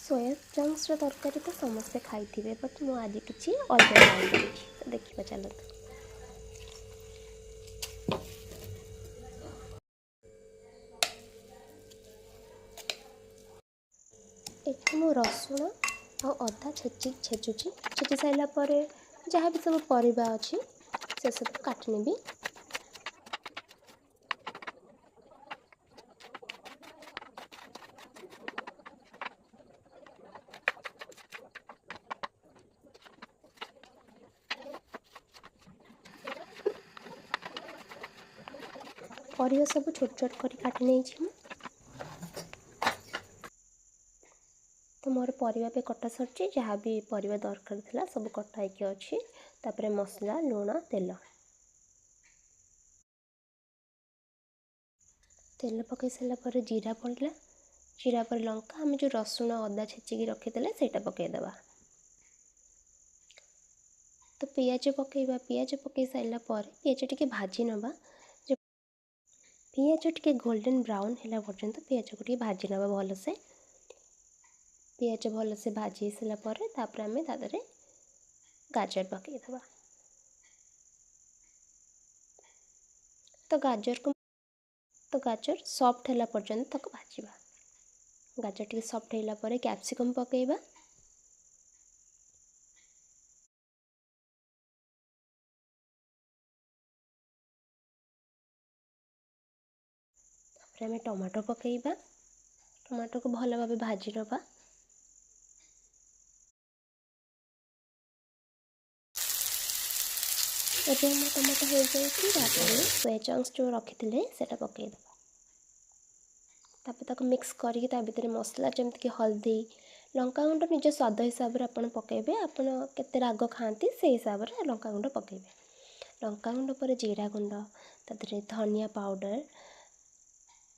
Soya chunks तरकारी तो समस्ते खाई बट मु आज किसी अलग ट्राए कर देखा चलते। ये मु रसुण और अदा छेचुची छेची सारापर जहाँ भी सब परिबा अच्छी से सब काटनेबी। परिबा सब छोट छोट कर काटी नहीं। तो मोर परिबा पे कटा सरची जहाँ भी परिबा दरकार थिला सब कटा होके अच्छी। तापर मसला लुण तेल पकई सारापर जीरा पड़ला जीरा पर लंका आम जो रसुण अदा छेचिकी रखीदे से पकईदे। तो पियाज पकईवा पियाज पकई सारा पियाज टी भाजी नवा पियाज टी गोल्डन ब्राउन है पर्यंत पियाज को भाजी नवा भलसे पियाज भलसे भाजी सारापर आम तादे गाजर पकईदे। तो गाजर सॉफ्ट है पर्यंत तक भाजवा। गाजर टी सॉफ्ट है कैप्सिकम पकईवा आम टमाटो पकईवा टमाटो को भल भाव भाजी नवा। एवं आम टमाटो हो जाए सोया चंक्स जो रखी से पकईदे। तापर मिक्स करके भितर मसला जमीक हल्दी लंका गुंड निज स्वाद हिसाब से आप पकेबे। आपड़ केते राग खाती से हिसाब से लंका गुंड पकेबे। लंका गुंड पर जीरा गुंड तादरे धनिया पाउडर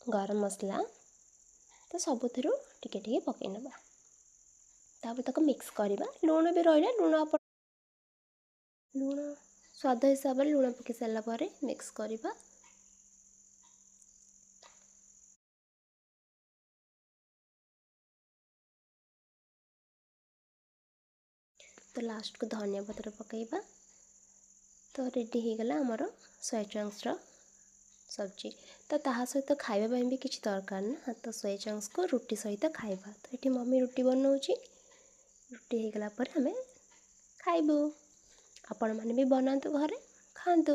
गरम मसला तो सबुथ टिके टिके पकई नवा। तापर मिक्स करवा लुण भी रहा लुण स्वाद हिसाब से लुण पकई सारापर मिक्स करवा। तो लास्ट को धनिया पत्र पकईवा। तो रेडी हो गला आमर सोया चंक्स सब्जी। तो ता सहित खाइबा भी किसी दरकार ना। तो सोया चंक्स को रुटी सहित खाइबा। तो ये मम्मी रुटी बनाऊँगी रुटी हो गला पर आम खाइबू। आपण मैंने भी बनातु घरे खातु।